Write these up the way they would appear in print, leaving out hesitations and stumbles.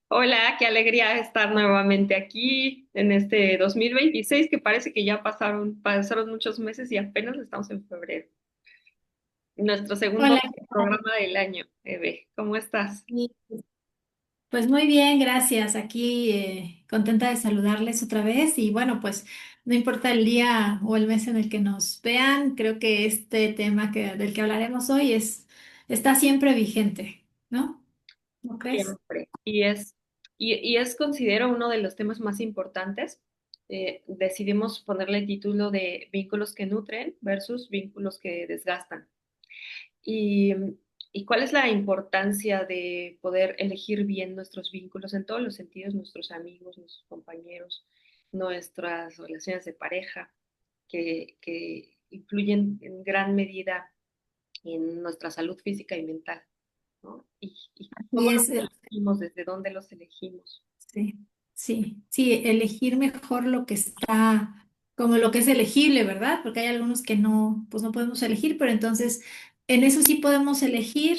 Hola, qué alegría estar nuevamente aquí en este 2026 que parece que ya pasaron muchos meses y apenas estamos en febrero. Nuestro segundo Hola, ¿qué tal? programa del año, Eve. ¿Cómo estás? Sí, pues muy bien, gracias. Aquí contenta de saludarles otra vez y bueno, pues no importa el día o el mes en el que nos vean, creo que este tema del que hablaremos hoy está siempre vigente, ¿no? ¿No crees? Siempre. Y es, considero, uno de los temas más importantes. Decidimos ponerle título de vínculos que nutren versus vínculos que desgastan. Y, y cuál es la importancia de poder elegir bien nuestros vínculos en todos los sentidos, nuestros amigos, nuestros compañeros, nuestras relaciones de pareja, que influyen en gran medida en nuestra salud física y mental, ¿no? Y cómo Y los es, elegimos, desde dónde los elegimos. sí, sí, elegir mejor lo que está, como lo que es elegible, ¿verdad? Porque hay algunos que no, pues no podemos elegir, pero entonces en eso sí podemos elegir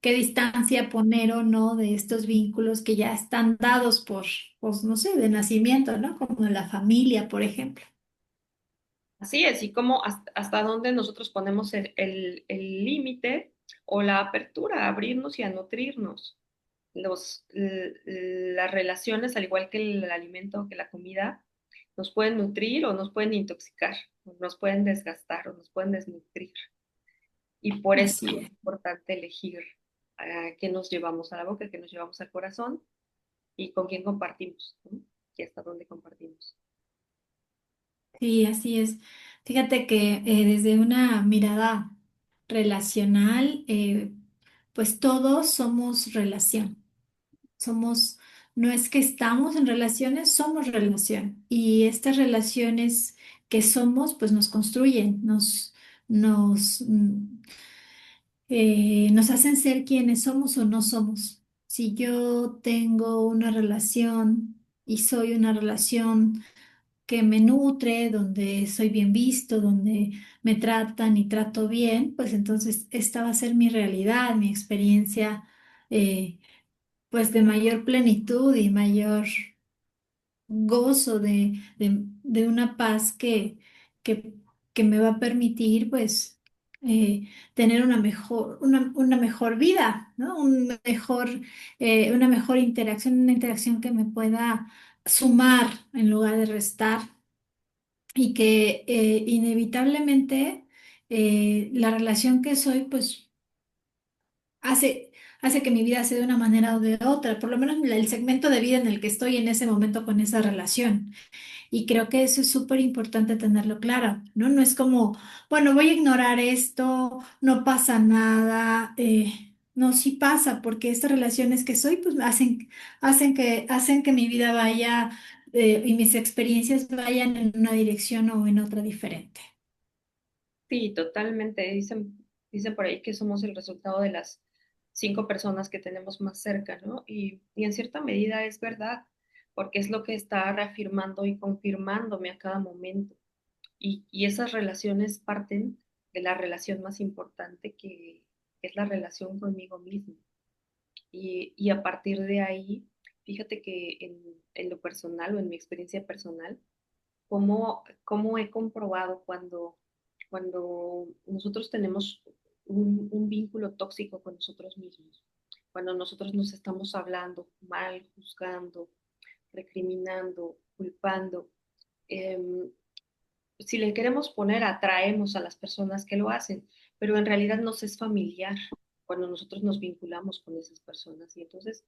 qué distancia poner o no de estos vínculos que ya están dados por, pues no sé, de nacimiento, ¿no? Como la familia, por ejemplo. Así es, y cómo hasta dónde nosotros ponemos el límite o la apertura a abrirnos y a nutrirnos. Las relaciones, al igual que el alimento, que la comida, nos pueden nutrir o nos pueden intoxicar, o nos pueden desgastar o nos pueden desnutrir. Y por eso Así es es. importante elegir qué nos llevamos a la boca, qué nos llevamos al corazón y con quién compartimos, ¿no? Y hasta dónde compartimos. Sí, así es. Fíjate que desde una mirada relacional, pues todos somos relación. Somos, no es que estamos en relaciones, somos relación. Y estas relaciones que somos, pues nos construyen, nos, mm, nos hacen ser quienes somos o no somos. Si yo tengo una relación y soy una relación que me nutre, donde soy bien visto, donde me tratan y trato bien, pues entonces esta va a ser mi realidad, mi experiencia, pues de mayor plenitud y mayor gozo de una paz que, que me va a permitir, pues, tener una mejor vida, ¿no? Una mejor interacción, una interacción que me pueda sumar en lugar de restar y que inevitablemente la relación que soy, pues, hace, hace que mi vida sea de una manera o de otra, por lo menos el segmento de vida en el que estoy en ese momento con esa relación. Y creo que eso es súper importante tenerlo claro, ¿no? No es como, bueno, voy a ignorar esto, no pasa nada. No, sí pasa, porque estas relaciones que soy, pues hacen que mi vida vaya, y mis experiencias vayan en una dirección o en otra diferente. Sí, totalmente. Dicen por ahí que somos el resultado de las 5 personas que tenemos más cerca, ¿no? Y en cierta medida es verdad, porque es lo que está reafirmando y confirmándome a cada momento. Y esas relaciones parten de la relación más importante que es la relación conmigo mismo. Y a partir de ahí, fíjate que en lo personal o en mi experiencia personal, cómo he comprobado cuando nosotros tenemos un vínculo tóxico con nosotros mismos, cuando nosotros nos estamos hablando mal, juzgando, recriminando, culpando. eh, si le queremos poner, atraemos a las personas que lo hacen, pero en realidad nos es familiar cuando nosotros nos vinculamos con esas personas. Y entonces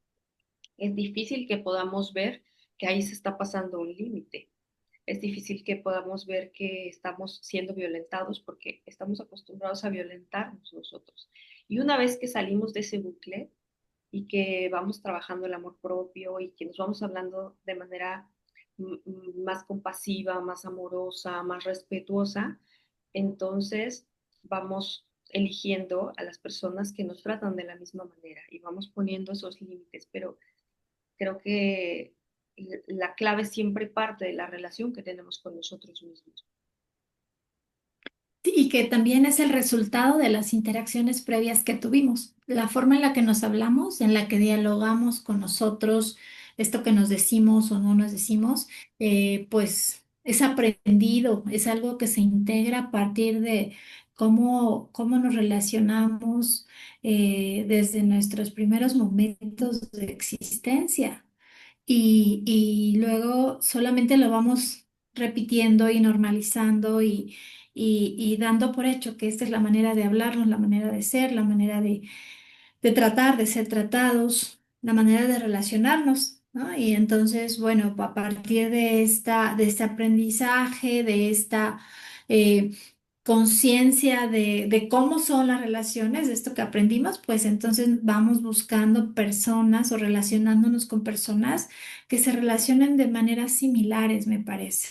es difícil que podamos ver que ahí se está pasando un límite. Es difícil que podamos ver que estamos siendo violentados porque estamos acostumbrados a violentarnos nosotros. Y una vez que salimos de ese bucle y que vamos trabajando el amor propio y que nos vamos hablando de manera más compasiva, más amorosa, más respetuosa, entonces vamos eligiendo a las personas que nos tratan de la misma manera y vamos poniendo esos límites, pero creo que la clave siempre parte de la relación que tenemos con nosotros mismos. y que también es el resultado de las interacciones previas que tuvimos. La forma en la que nos hablamos, en la que dialogamos con nosotros, esto que nos decimos o no nos decimos, pues es aprendido, es algo que se integra a partir de cómo nos relacionamos desde nuestros primeros momentos de existencia y luego solamente lo vamos repitiendo y normalizando y dando por hecho que esta es la manera de hablarnos, la manera de ser, la manera de tratar, de ser tratados, la manera de relacionarnos, ¿no? Y entonces, bueno, a partir de este aprendizaje, de esta eh, conciencia de cómo son las relaciones, de esto que aprendimos, pues entonces vamos buscando personas o relacionándonos con personas que se relacionen de maneras similares, me parece.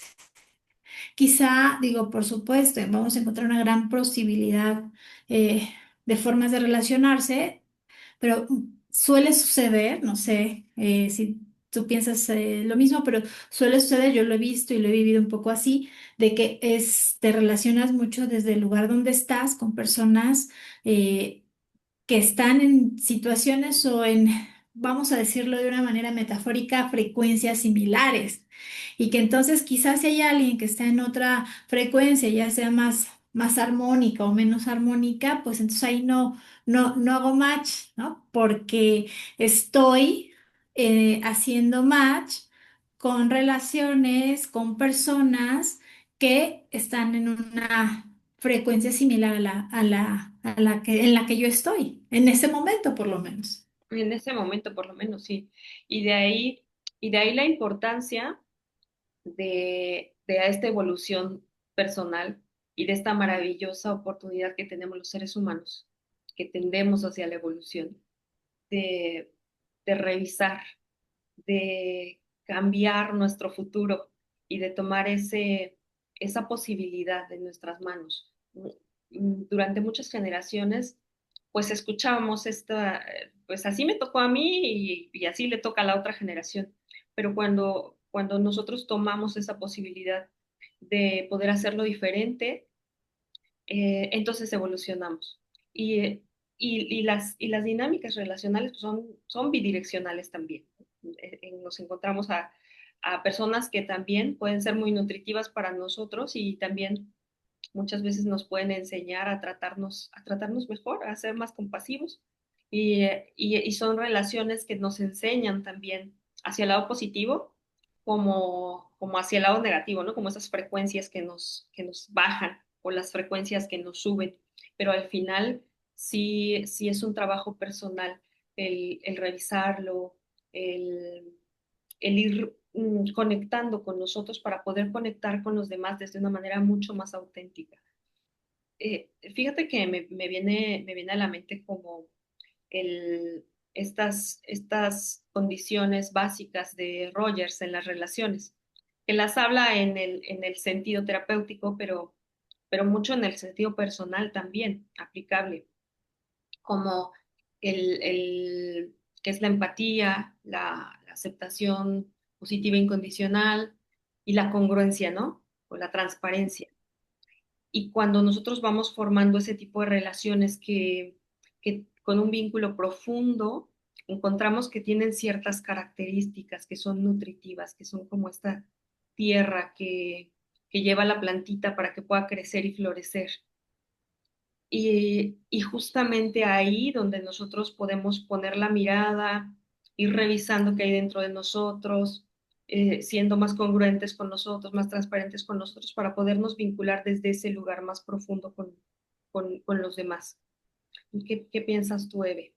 Quizá, digo, por supuesto, vamos a encontrar una gran posibilidad eh, de formas de relacionarse, pero suele suceder, no sé si tú piensas lo mismo, pero suele suceder, yo lo he visto y lo he vivido un poco así, de que te relacionas mucho desde el lugar donde estás con personas que están en situaciones o en, vamos a decirlo de una manera metafórica, frecuencias similares. Y que entonces quizás si hay alguien que está en otra frecuencia, ya sea más armónica o menos armónica, pues entonces ahí no hago match, ¿no? Porque estoy haciendo match con relaciones, con personas que están en una frecuencia similar en la que yo estoy, en ese momento por lo menos. En ese momento, por lo menos, sí. Y de ahí, y de ahí la importancia de esta evolución personal y de esta maravillosa oportunidad que tenemos los seres humanos, que tendemos hacia la evolución, de, de revisar, de cambiar nuestro futuro y de tomar esa posibilidad en nuestras manos. Durante muchas generaciones, pues escuchábamos pues así me tocó a mí y así le toca a la otra generación. Pero cuando nosotros tomamos esa posibilidad de poder hacerlo diferente, entonces evolucionamos. Y, y las dinámicas relacionales pues, son bidireccionales también. Nos encontramos a personas que también pueden ser muy nutritivas para nosotros y también muchas veces nos pueden enseñar a tratarnos mejor, a ser más compasivos. Y son relaciones que nos enseñan también hacia el lado positivo como hacia el lado negativo, ¿no? Como esas frecuencias que nos bajan o las frecuencias que nos suben. Pero al final sí es un trabajo personal el revisarlo, el, el ir conectando con nosotros para poder conectar con los demás desde una manera mucho más auténtica. Fíjate que me viene a la mente como estas condiciones básicas de Rogers en las relaciones, que las habla en el sentido terapéutico, pero mucho en el sentido personal también, aplicable, como que es la empatía, la aceptación positiva e incondicional y la congruencia, ¿no? O la transparencia. Y cuando nosotros vamos formando ese tipo de relaciones que con un vínculo profundo, encontramos que tienen ciertas características que son nutritivas, que son como esta tierra que lleva la plantita para que pueda crecer y florecer. Y justamente ahí donde nosotros podemos poner la mirada, ir revisando qué hay dentro de nosotros, siendo más congruentes con nosotros, más transparentes con nosotros, para podernos vincular desde ese lugar más profundo con los demás. ¿Qué piensas tú, Eve?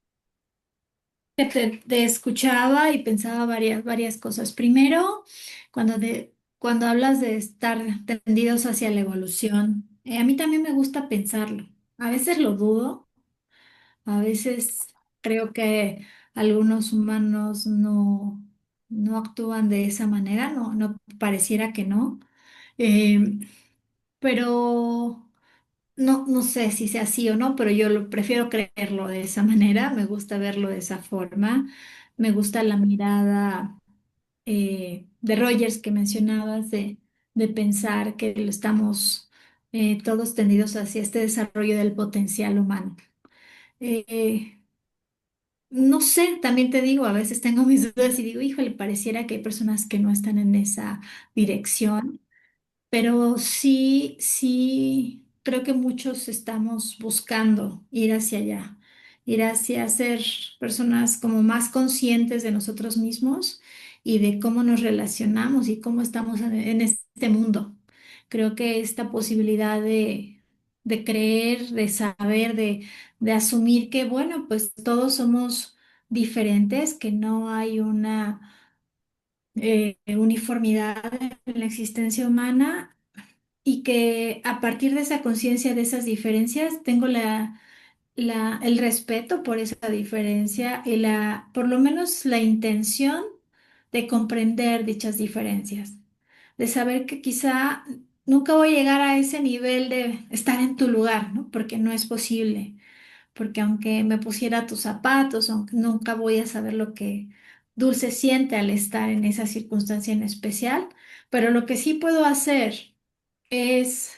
Que te escuchaba y pensaba varias cosas. Primero, cuando hablas de estar tendidos hacia la evolución, a mí también me gusta pensarlo. A veces lo dudo, a veces creo que algunos humanos no actúan de esa manera, no pareciera que no. Eh, pero no sé si sea así o no, pero yo lo prefiero creerlo de esa manera, me gusta verlo de esa forma, me gusta la mirada de Rogers que mencionabas, de pensar que lo estamos todos tendidos hacia este desarrollo del potencial humano. Eh, no sé, también te digo, a veces tengo mis dudas y digo, híjole, pareciera que hay personas que no están en esa dirección. Pero sí, sí, creo que muchos estamos buscando ir hacia allá, ir hacia ser personas como más conscientes de nosotros mismos y de cómo nos relacionamos y cómo estamos en este mundo. Creo que esta posibilidad de creer, de saber, de asumir que, bueno, pues todos somos diferentes, que no hay una uniformidad en la existencia humana y que a partir de esa conciencia de esas diferencias tengo el respeto por esa diferencia y por lo menos la intención de comprender dichas diferencias, de saber que quizá nunca voy a llegar a ese nivel de estar en tu lugar, ¿no? Porque no es posible, porque aunque me pusiera tus zapatos, aunque nunca voy a saber lo que Dulce siente al estar en esa circunstancia en especial, pero lo que sí puedo hacer es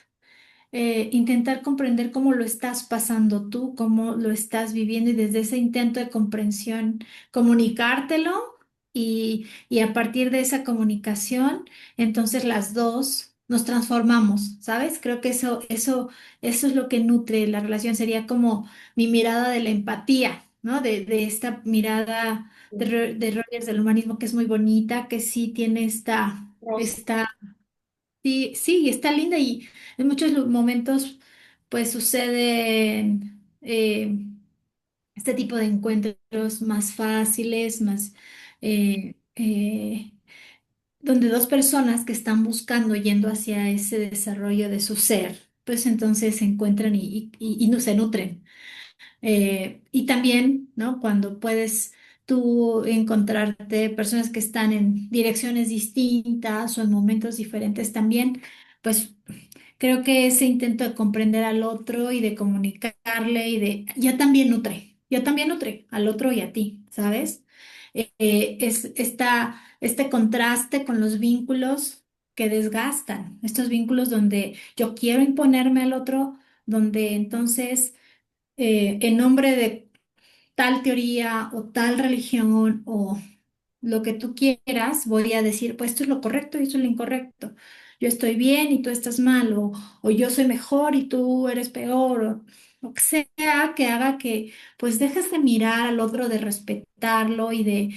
intentar comprender cómo lo estás pasando tú, cómo lo estás viviendo y desde ese intento de comprensión comunicártelo y a partir de esa comunicación, entonces las dos nos transformamos, ¿sabes? Creo que eso es lo que nutre la relación, sería como mi mirada de la empatía, ¿no? De esta mirada de Rogers del humanismo que es muy bonita, que sí tiene Rosa. esta. Sí, sí, está linda y en muchos momentos pues suceden este tipo de encuentros más fáciles, más donde dos personas que están buscando yendo hacia ese desarrollo de su ser, pues entonces se encuentran y no se nutren. Y también, ¿no? Cuando puedes tú encontrarte personas que están en direcciones distintas o en momentos diferentes también, pues creo que ese intento de comprender al otro y de comunicarle y ya también nutre al otro y a ti, ¿sabes? Este contraste con los vínculos que desgastan, estos vínculos donde yo quiero imponerme al otro, donde entonces en nombre de tal teoría o tal religión o lo que tú quieras, voy a decir, pues esto es lo correcto y esto es lo incorrecto. Yo estoy bien y tú estás mal, o yo soy mejor y tú eres peor, o lo que sea que haga que pues dejes de mirar al otro, de respetarlo y de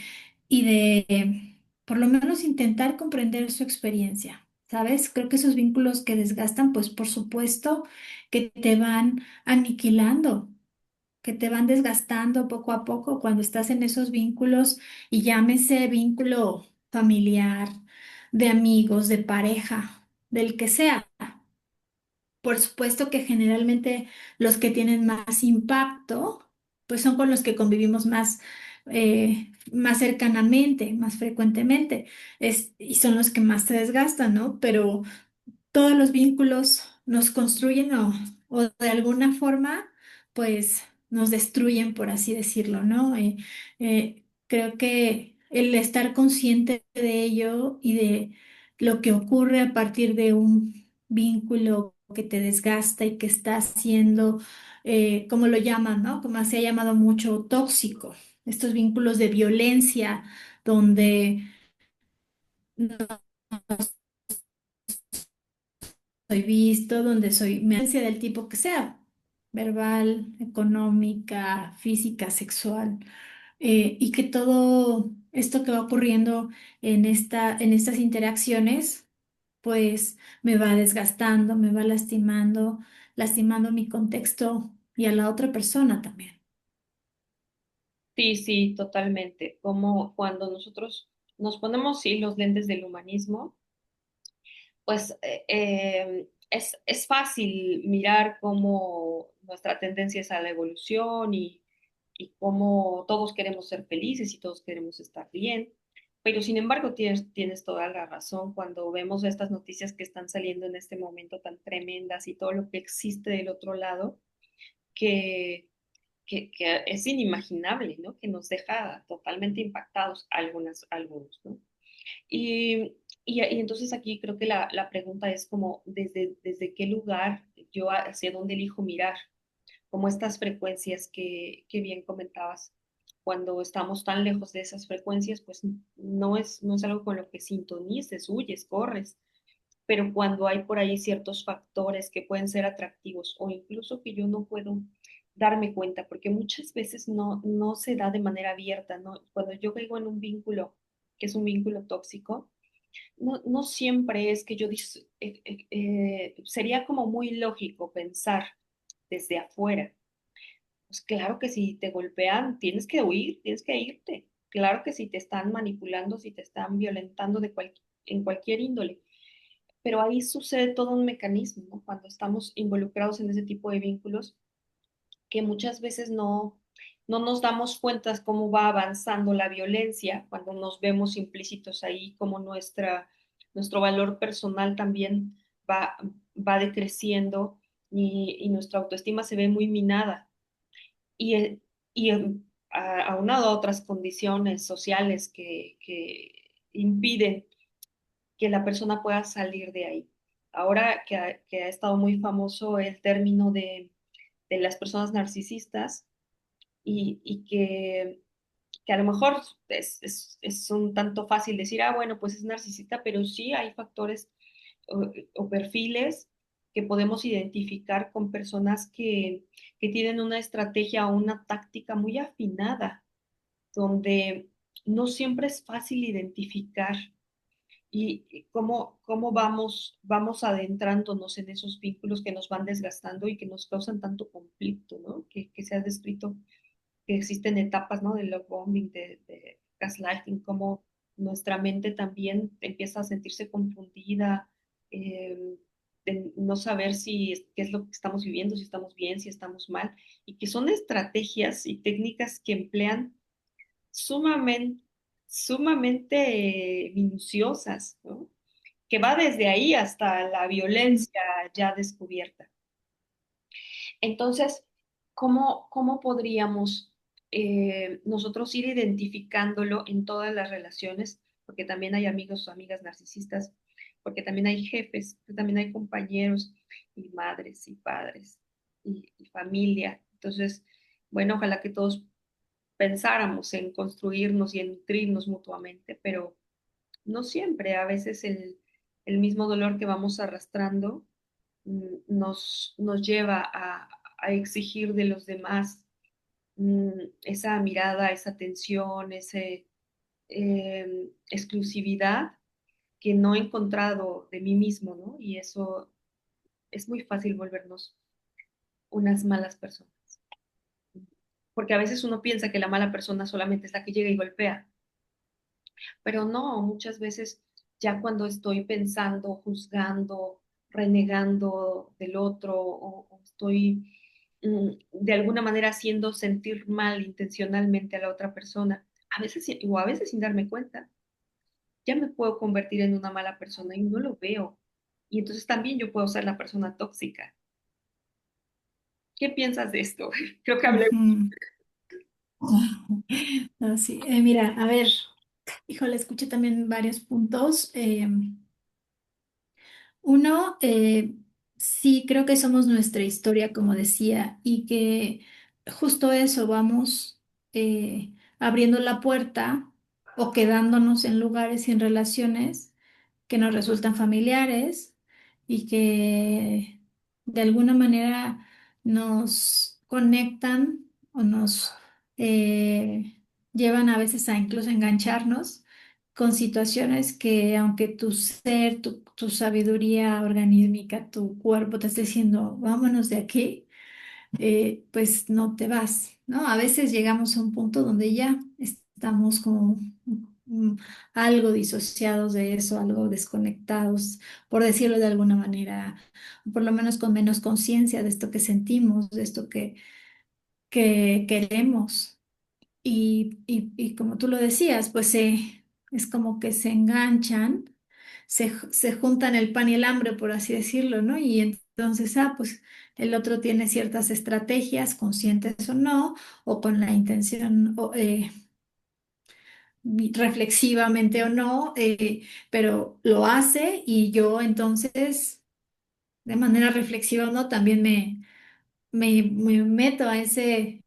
por lo menos intentar comprender su experiencia. ¿Sabes? Creo que esos vínculos que desgastan, pues por supuesto que te van aniquilando, que te van desgastando poco a poco cuando estás en esos vínculos y llámese vínculo familiar, de amigos, de pareja, del que sea. Por supuesto que generalmente los que tienen más impacto, pues son con los que convivimos más cercanamente, más frecuentemente, y son los que más te desgastan, ¿no? Pero todos los vínculos nos construyen o de alguna forma, pues nos destruyen, por así decirlo, ¿no? Creo que el estar consciente de ello y de lo que ocurre a partir de un vínculo que te desgasta y que está siendo, como lo llaman, ¿no? Como se ha llamado mucho, tóxico. Estos vínculos de violencia donde no soy visto, donde soy violencia del tipo que sea, verbal, económica, física, sexual, y que todo esto que va ocurriendo en estas interacciones, pues me va desgastando, me va lastimando, lastimando mi contexto y a la otra persona también. Sí, sí, totalmente. Como cuando nosotros nos ponemos, sí, los lentes del humanismo, pues es fácil mirar cómo nuestra tendencia es a la evolución y cómo todos queremos ser felices y todos queremos estar bien. Pero sin embargo, tienes toda la razón cuando vemos estas noticias que están saliendo en este momento tan tremendas y todo lo que existe del otro lado, que, que es inimaginable, ¿no? Que nos deja totalmente impactados algunos, ¿no? Y entonces aquí creo que la pregunta es como desde qué lugar yo hacia dónde elijo mirar, como estas frecuencias que bien comentabas. Cuando estamos tan lejos de esas frecuencias, pues no es algo con lo que sintonices, huyes, corres, pero cuando hay por ahí ciertos factores que pueden ser atractivos o incluso que yo no puedo darme cuenta, porque muchas veces no se da de manera abierta, ¿no? Cuando yo caigo en un vínculo que es un vínculo tóxico, no siempre es que sería como muy lógico pensar desde afuera. Pues claro que si te golpean, tienes que huir, tienes que irte. Claro que si te están manipulando, si te están violentando en cualquier índole. Pero ahí sucede todo un mecanismo, ¿no? Cuando estamos involucrados en ese tipo de vínculos, que muchas veces no nos damos cuenta cómo va avanzando la violencia, cuando nos vemos implícitos ahí, como nuestro valor personal también va, va decreciendo y nuestra autoestima se ve muy minada. Y, aunado a otras condiciones sociales que impiden que la persona pueda salir de ahí. Ahora que ha estado muy famoso el término de las personas narcisistas y que a lo mejor es un tanto fácil decir, ah, bueno, pues es narcisista, pero sí hay factores o perfiles que podemos identificar con personas que tienen una estrategia o una táctica muy afinada, donde no siempre es fácil identificar y cómo vamos adentrándonos en esos vínculos que nos van desgastando y que nos causan tanto conflicto, ¿no? Que se ha descrito que existen etapas, ¿no? De love bombing, de gaslighting, como nuestra mente también empieza a sentirse confundida, eh, de no saber qué es lo que estamos viviendo, si estamos bien, si estamos mal, y que son estrategias y técnicas que emplean sumamente, sumamente minuciosas, ¿no? Que va desde ahí hasta la violencia ya descubierta. Entonces, cómo podríamos nosotros ir identificándolo en todas las relaciones? Porque también hay amigos o amigas narcisistas, porque también hay jefes, porque también hay compañeros y madres y padres y familia. Entonces, bueno, ojalá que todos pensáramos en construirnos y en nutrirnos mutuamente, pero no siempre. A veces el mismo dolor que vamos arrastrando nos lleva a exigir de los demás esa mirada, esa atención, esa exclusividad que no he encontrado de mí mismo, ¿no? Y eso es muy fácil volvernos unas malas personas. Porque a veces uno piensa que la mala persona solamente es la que llega y golpea, pero no, muchas veces ya cuando estoy pensando, juzgando, renegando del otro o estoy de alguna manera haciendo sentir mal intencionalmente a la otra persona, a veces o a veces sin darme cuenta, ya me puedo convertir en una mala persona y no lo veo. Y entonces también yo puedo ser la persona tóxica. ¿Qué piensas de esto? Creo que hablé. Ujú. Así, mira, a ver, híjole, escuché también varios puntos. Uno, sí, creo que somos nuestra historia, como decía, y que justo eso, vamos abriendo la puerta o quedándonos en lugares y en relaciones que nos resultan familiares y que de alguna manera nos conectan o nos eh, llevan a veces a incluso engancharnos con situaciones que aunque tu ser, tu sabiduría organísmica, tu cuerpo te esté diciendo, vámonos de aquí, pues no te vas, ¿no? A veces llegamos a un punto donde ya estamos como mm, algo disociados de eso, algo desconectados, por decirlo de alguna manera, por lo menos con menos conciencia de esto que sentimos, de esto que queremos. Y como tú lo decías, pues es como que se enganchan, se juntan el pan y el hambre, por así decirlo, ¿no? Y entonces, pues el otro tiene ciertas estrategias, conscientes o no, o con la intención reflexivamente o no, pero lo hace y yo entonces, de manera reflexiva o no, también me meto a ese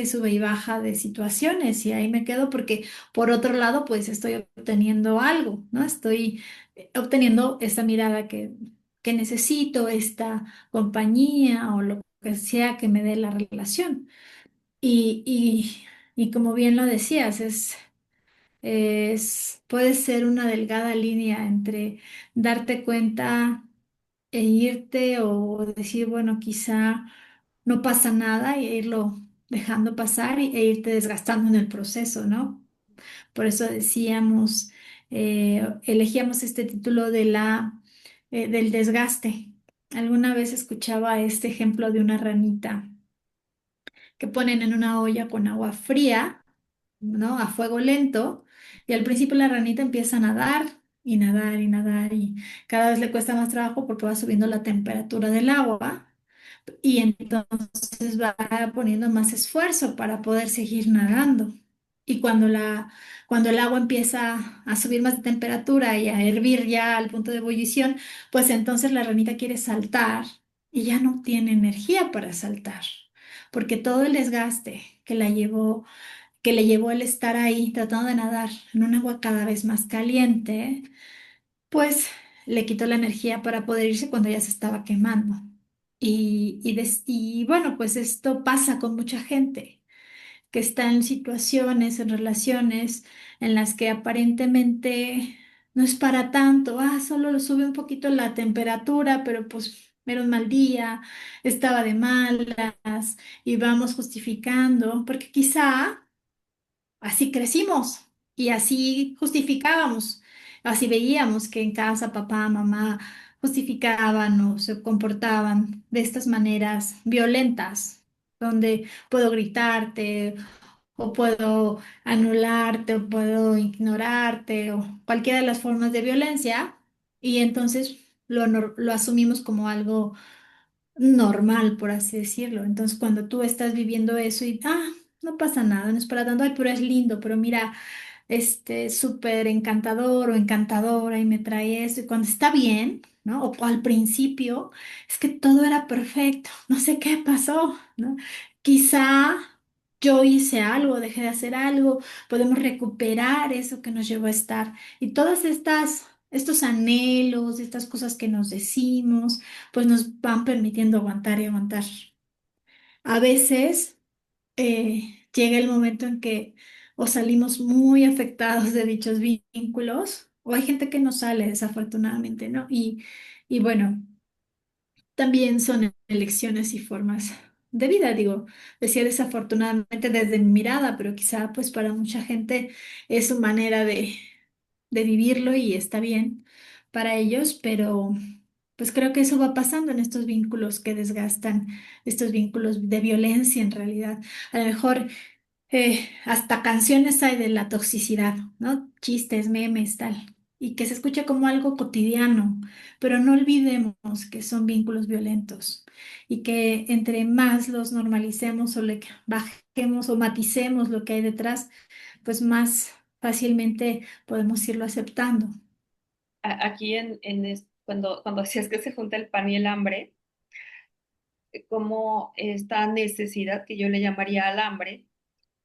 sube y baja de situaciones y ahí me quedo porque por otro lado, pues estoy obteniendo algo, ¿no? Estoy obteniendo esta mirada que necesito, esta compañía o lo que sea que me dé la relación. Y, y como bien lo decías, puede ser una delgada línea entre darte cuenta e irte o decir, bueno, quizá no pasa nada e irlo dejando pasar e irte desgastando en el proceso, ¿no? Por eso decíamos, elegíamos este título del desgaste. Alguna vez escuchaba este ejemplo de una ranita que ponen en una olla con agua fría, ¿no? A fuego lento, y al principio la ranita empieza a nadar y nadar y nadar y cada vez le cuesta más trabajo porque va subiendo la temperatura del agua y entonces va poniendo más esfuerzo para poder seguir nadando. Y cuando el agua empieza a subir más de temperatura y a hervir ya al punto de ebullición, pues entonces la ranita quiere saltar y ya no tiene energía para saltar, porque todo el desgaste que le llevó el estar ahí tratando de nadar en un agua cada vez más caliente, pues le quitó la energía para poder irse cuando ya se estaba quemando. Y bueno, pues esto pasa con mucha gente que está en situaciones, en relaciones en las que aparentemente no es para tanto, solo lo sube un poquito la temperatura, pero pues era un mal día, estaba de malas y vamos justificando, porque quizá así crecimos y así justificábamos, así veíamos que en casa papá, mamá justificaban o se comportaban de estas maneras violentas, donde puedo gritarte o puedo anularte o puedo ignorarte o cualquiera de las formas de violencia y entonces lo asumimos como algo normal, por así decirlo. Entonces, cuando tú estás viviendo eso y, no pasa nada, no es para tanto, ay, pero es lindo, pero mira, súper encantador o encantadora y me trae eso, y cuando está bien, ¿no? O al principio, es que todo era perfecto, no sé qué pasó, ¿no? Quizá yo hice algo, dejé de hacer algo, podemos recuperar eso que nos llevó a estar. Y todas estos anhelos, estas cosas que nos decimos, pues nos van permitiendo aguantar y aguantar. A veces llega el momento en que o salimos muy afectados de dichos vínculos, o hay gente que no sale desafortunadamente, ¿no? Y bueno, también son elecciones y formas de vida, digo, decía desafortunadamente desde mi mirada, pero quizá pues para mucha gente es su manera de vivirlo y está bien para ellos, pero pues creo que eso va pasando en estos vínculos que desgastan, estos vínculos de violencia en realidad. A lo mejor hasta canciones hay de la toxicidad, ¿no? Chistes, memes, tal. Y que se escucha como algo cotidiano, pero no olvidemos que son vínculos violentos y que entre más los normalicemos o le bajemos o maticemos lo que hay detrás, pues más fácilmente podemos irlo aceptando. Aquí cuando decías que se junta el pan y el hambre, como esta necesidad que yo le llamaría al hambre,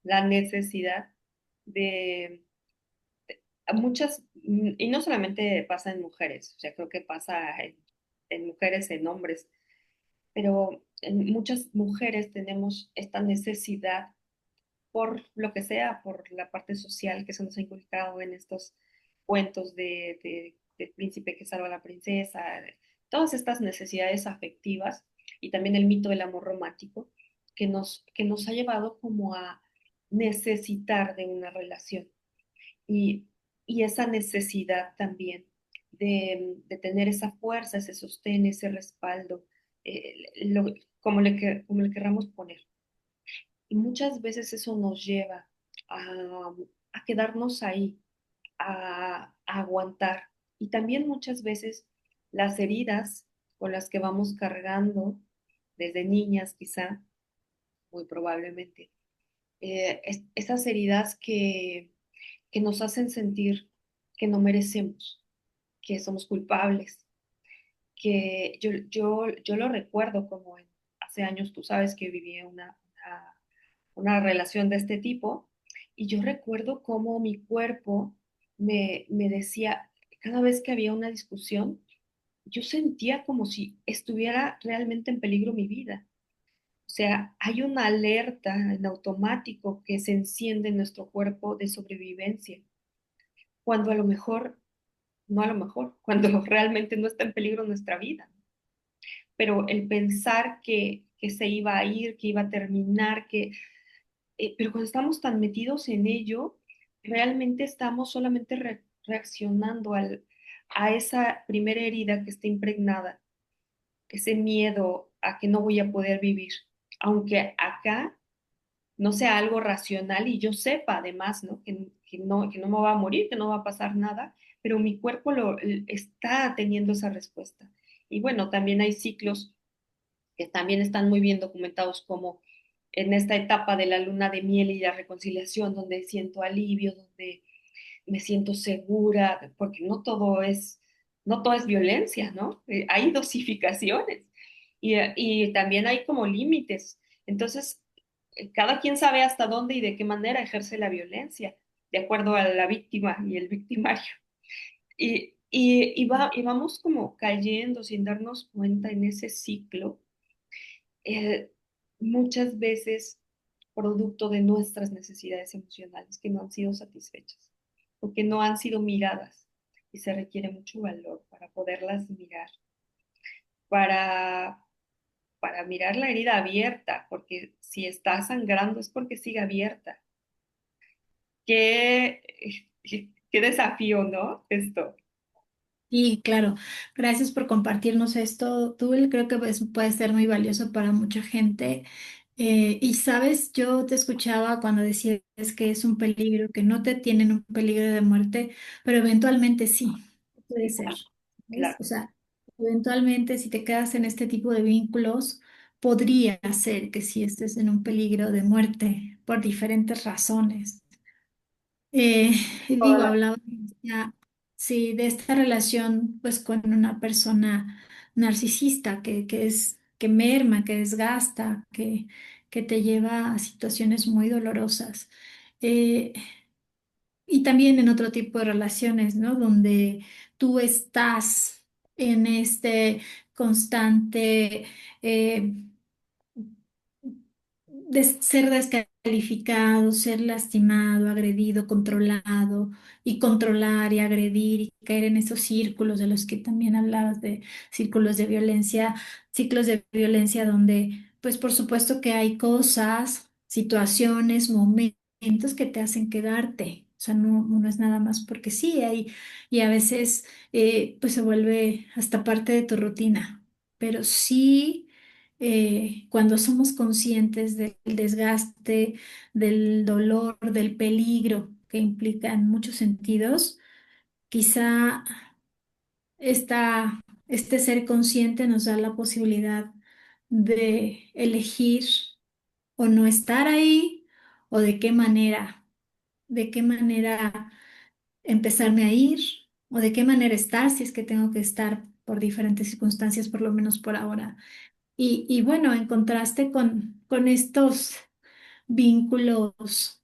la necesidad de a muchas, y no solamente pasa en mujeres, o sea, creo que pasa en mujeres, en hombres, pero en muchas mujeres tenemos esta necesidad por lo que sea, por la parte social que se nos ha inculcado en estos cuentos del príncipe que salva a la princesa, todas estas necesidades afectivas y también el mito del amor romántico que nos ha llevado como a necesitar de una relación y, y esa necesidad también de tener esa fuerza, ese sostén, ese respaldo, como le querramos poner. Y muchas veces eso nos lleva a quedarnos ahí, a aguantar. Y también muchas veces las heridas con las que vamos cargando desde niñas quizá, muy probablemente, esas heridas que nos hacen sentir que no merecemos, que somos culpables, que yo lo recuerdo como hace años, tú sabes que viví una relación de este tipo, y yo recuerdo cómo mi cuerpo me decía, cada vez que había una discusión, yo sentía como si estuviera realmente en peligro mi vida. O sea, hay una alerta en automático que se enciende en nuestro cuerpo de sobrevivencia, cuando a lo mejor, no a lo mejor, cuando realmente no está en peligro nuestra vida. Pero el pensar que se iba a ir, que iba a terminar, pero cuando estamos tan metidos en ello, realmente estamos solamente reaccionando a esa primera herida que está impregnada, ese miedo a que no voy a poder vivir. Aunque acá no sea algo racional y yo sepa además, ¿no? Que no me va a morir, que no va a pasar nada, pero mi cuerpo está teniendo esa respuesta. Y bueno, también hay ciclos que también están muy bien documentados como en esta etapa de la luna de miel y la reconciliación, donde siento alivio, donde me siento segura, porque no todo es violencia, ¿no? Hay dosificaciones y también hay como límites. Entonces, cada quien sabe hasta dónde y de qué manera ejerce la violencia, de acuerdo a la víctima y el victimario. Y vamos como cayendo sin darnos cuenta en ese ciclo, eh, muchas veces producto de nuestras necesidades emocionales que no han sido satisfechas o que no han sido miradas y se requiere mucho valor para poderlas mirar, para, para mirar la herida abierta, porque si está sangrando es porque sigue abierta. Qué, qué desafío, ¿no? Esto. Y claro, gracias por compartirnos esto. Tú creo que puede ser muy valioso para mucha gente. Y sabes, yo te escuchaba cuando decías que es un peligro, que no te tienen un peligro de muerte, pero eventualmente sí, puede Sí, ser. ¿Ves? claro. O sea, eventualmente si te quedas en este tipo de vínculos, podría ser que sí estés en un peligro de muerte por diferentes razones. Eh, Toda digo, la- hablaba ya, sí, de esta relación pues con una persona narcisista que merma, que desgasta, que te lleva a situaciones muy dolorosas. Eh, y también en otro tipo de relaciones, ¿no? Donde tú estás en este constante eh, ser descalificado, ser lastimado, agredido, controlado y controlar y agredir y caer en esos círculos de los que también hablabas de círculos de violencia, ciclos de violencia donde pues por supuesto que hay cosas, situaciones, momentos que te hacen quedarte. O sea, no es nada más porque sí, y a veces pues se vuelve hasta parte de tu rutina, pero sí cuando somos conscientes del desgaste, del dolor, del peligro que implica en muchos sentidos, quizá este ser consciente nos da la posibilidad de elegir o no estar ahí o de qué manera empezarme a ir o de qué manera estar si es que tengo que estar por diferentes circunstancias, por lo menos por ahora. Y bueno, en contraste con estos vínculos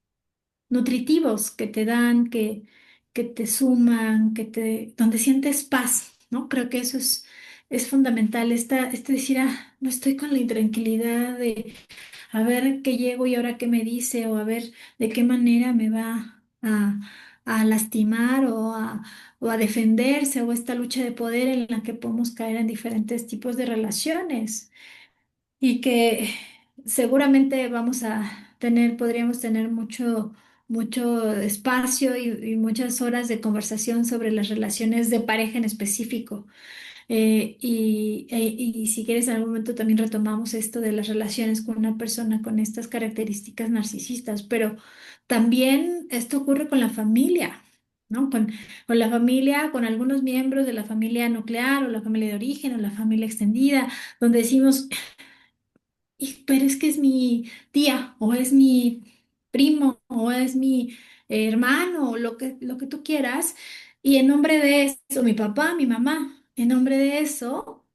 nutritivos que te dan, que te suman, donde sientes paz, ¿no? Creo que eso es fundamental, este decir, no estoy con la intranquilidad de a ver qué llego y ahora qué me dice, o a ver de qué manera me va a lastimar o a defenderse, o esta lucha de poder en la que podemos caer en diferentes tipos de relaciones y que seguramente podríamos tener mucho espacio y muchas horas de conversación sobre las relaciones de pareja en específico. Y si quieres, en algún momento también retomamos esto de las relaciones con una persona con estas características narcisistas, pero también esto ocurre con la familia. ¿No? Con la familia, con algunos miembros de la familia nuclear o la familia de origen o la familia extendida, donde decimos, pero es que es mi tía, o es mi primo, o es mi hermano, lo que tú quieras, y en nombre de eso, mi papá, mi mamá, en nombre de eso,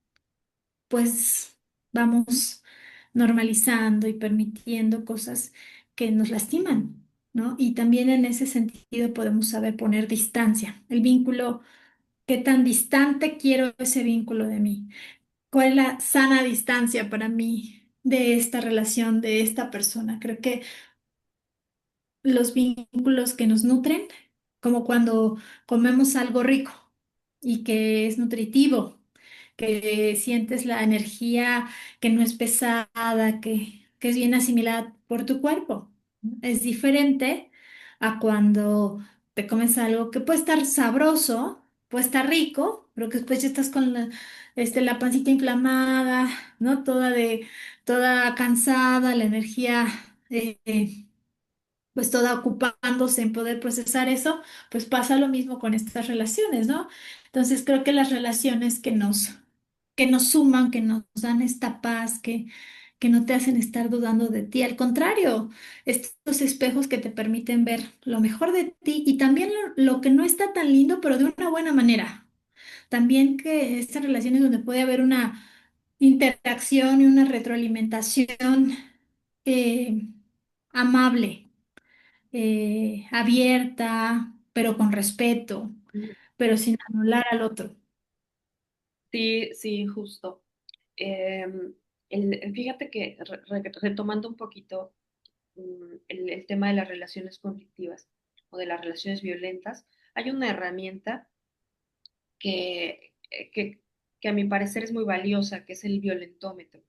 pues vamos normalizando y permitiendo cosas que nos lastiman, ¿no? Y también en ese sentido podemos saber poner distancia, el vínculo, qué tan distante quiero ese vínculo de mí, cuál es la sana distancia para mí de esta relación, de esta persona. Creo que los vínculos que nos nutren, como cuando comemos algo rico y que es nutritivo, que sientes la energía que no es pesada, que es bien asimilada por tu cuerpo. Es diferente a cuando te comes algo que puede estar sabroso, puede estar rico, pero que después ya estás con la pancita inflamada, ¿no? Toda cansada, la energía pues toda ocupándose en poder procesar eso, pues pasa lo mismo con estas relaciones, ¿no? Entonces creo que las relaciones que nos suman, que nos dan esta paz, que no te hacen estar dudando de ti, al contrario, estos espejos que te permiten ver lo mejor de ti y también lo que no está tan lindo, pero de una buena manera. También que estas relaciones donde puede haber una interacción y una retroalimentación eh, amable, abierta, pero con respeto, pero sin anular al otro. Sí, sí, justo. Em, fíjate que retomando un poquito el tema de las relaciones conflictivas o de las relaciones violentas, hay una herramienta que, eh, que, que a mi parecer es muy valiosa, que es el violentómetro,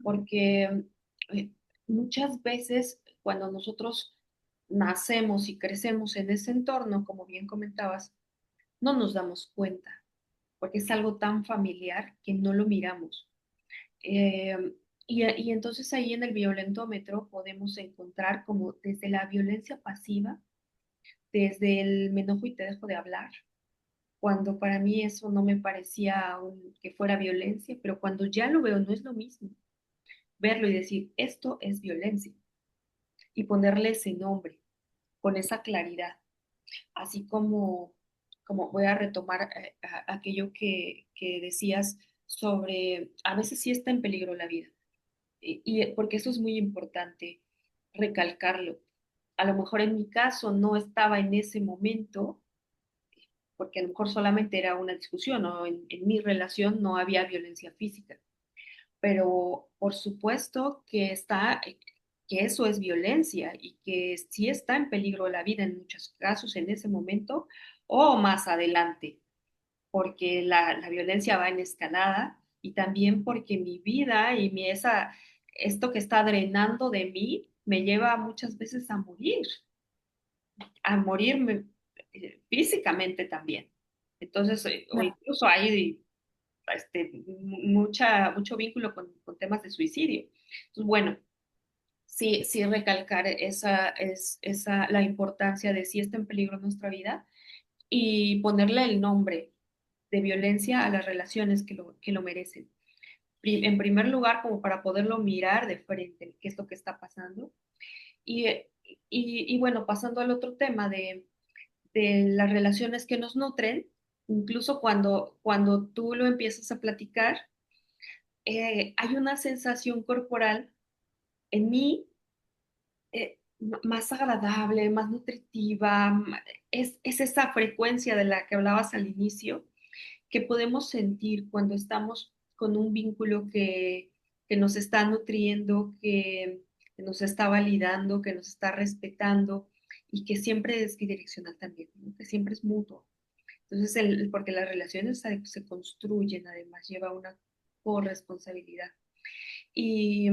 porque eh, muchas veces cuando nosotros nacemos y crecemos en ese entorno, como bien comentabas, no nos damos cuenta, porque es algo tan familiar que no lo miramos. Y entonces ahí en el violentómetro podemos encontrar como desde la violencia pasiva, desde el me enojo y te dejo de hablar, cuando para mí eso no me parecía que fuera violencia, pero cuando ya lo veo no es lo mismo verlo y decir, esto es violencia, y ponerle ese nombre con esa claridad, así como voy a retomar aquello que decías sobre, a veces sí está en peligro la vida, y porque eso es muy importante recalcarlo. A lo mejor en mi caso no estaba en ese momento, porque a lo mejor solamente era una discusión, o en mi relación no había violencia física, pero por supuesto que que eso es violencia y que sí está en peligro la vida en muchos casos en ese momento o más adelante, porque la violencia va en escalada y también porque mi vida y esto que está drenando de mí me lleva muchas veces a morir físicamente también. Entonces, o Claro. incluso hay mucho vínculo con temas de suicidio. Entonces, bueno, sí, sí recalcar la importancia de si está en peligro nuestra vida y ponerle el nombre de violencia a las relaciones que lo merecen. En primer lugar, como para poderlo mirar de frente, qué es lo que está pasando. Y, y bueno, pasando al otro tema de las relaciones que nos nutren, incluso cuando tú lo empiezas a platicar, hay una sensación corporal en mí más agradable, más nutritiva, es esa frecuencia de la que hablabas al inicio, que podemos sentir cuando estamos con un vínculo que nos está nutriendo, que nos está validando, que nos está respetando y que siempre es bidireccional también, ¿no? Que siempre es mutuo. Entonces, porque las relaciones se construyen, además, lleva una corresponsabilidad. Y,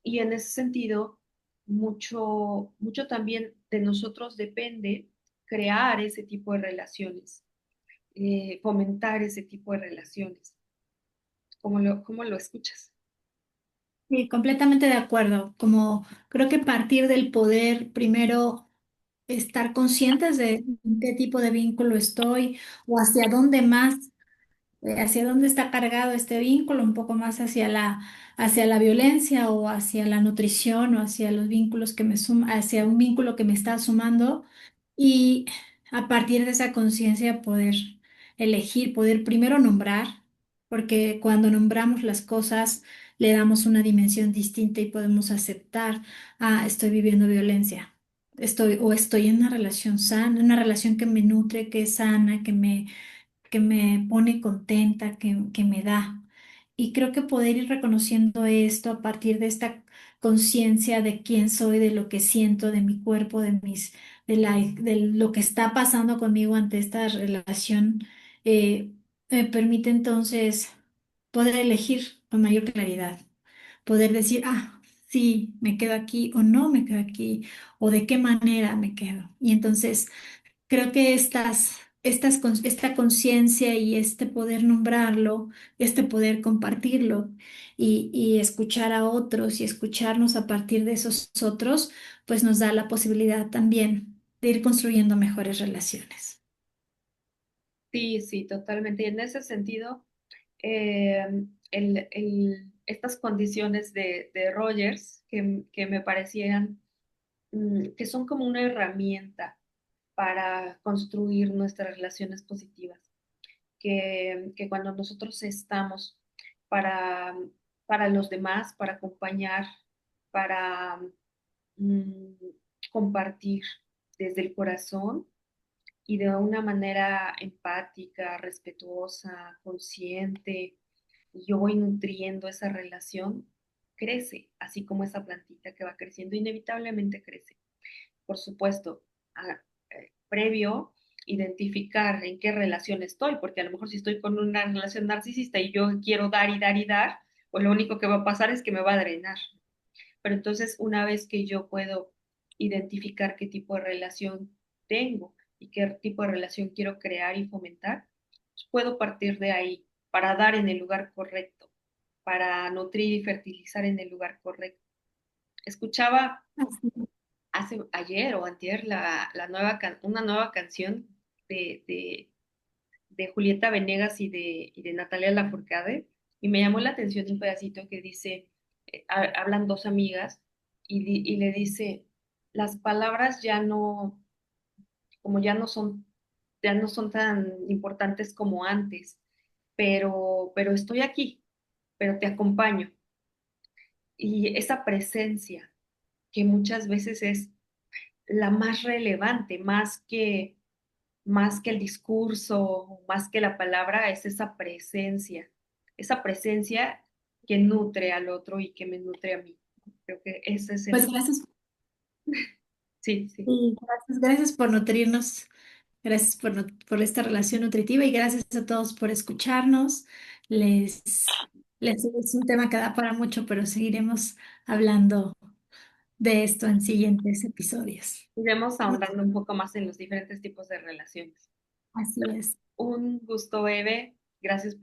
y en ese sentido, mucho también de nosotros depende crear ese tipo de relaciones, fomentar ese tipo de relaciones. Cómo lo escuchas? Sí, completamente de acuerdo. Como creo que partir del poder, primero estar conscientes de en qué tipo de vínculo estoy o hacia dónde más hacia dónde está cargado este vínculo, un poco más hacia la violencia o hacia la nutrición o hacia los vínculos que me suman, hacia un vínculo que me está sumando y a partir de esa conciencia poder elegir, poder primero nombrar, porque cuando nombramos las cosas le damos una dimensión distinta y podemos aceptar, ah, estoy viviendo violencia. Estoy en una relación sana, una relación que me nutre, que es sana, que me pone contenta, que me da. Y creo que poder ir reconociendo esto a partir de esta conciencia de quién soy, de lo que siento, de mi cuerpo, de lo que está pasando conmigo ante esta relación, me permite entonces poder elegir con mayor claridad, poder decir, ah, sí, me quedo aquí o no me quedo aquí, o de qué manera me quedo. Y entonces creo que esta conciencia y este poder nombrarlo, este poder compartirlo y escuchar a otros y escucharnos a partir de esos otros, pues nos da la posibilidad también de ir construyendo mejores relaciones. Sí, sí, totalmente. Y en ese sentido, estas condiciones de Rogers que me parecían que son como una herramienta para construir nuestras relaciones positivas, que cuando nosotros estamos para, para los demás, para acompañar, para mm, compartir desde el corazón y de una manera empática, respetuosa, consciente, y yo voy nutriendo esa relación, crece, así como esa plantita que va creciendo, inevitablemente crece. Por supuesto, previo, identificar en qué relación estoy, porque a lo mejor si estoy con una relación narcisista y yo quiero dar y dar y dar, pues lo único que va a pasar es que me va a drenar. Pero entonces, una vez que yo puedo identificar qué tipo de relación tengo y qué tipo de relación quiero crear y fomentar, pues puedo partir de ahí para dar en el lugar correcto, para nutrir y fertilizar en el lugar correcto. Escuchaba ayer o antier una nueva canción de, de, de Julieta Venegas y de Natalia Lafourcade y me llamó la atención un pedacito que dice, hablan dos amigas y le dice, las palabras ya no, como ya no son tan importantes como antes, pero estoy aquí, pero te acompaño. Y esa presencia que muchas veces es la más relevante, más que el discurso, más que la palabra, es esa presencia que nutre al otro y que me nutre a mí. Creo que ese es Pues el, gracias, sí, sí. y gracias por nutrirnos, gracias por esta relación nutritiva y gracias a todos por escucharnos. Les, es un tema que da para mucho, pero seguiremos hablando de esto en siguientes episodios. Iremos ahondando un poco más en los diferentes tipos de relaciones. Así es. Un gusto, Eve. Gracias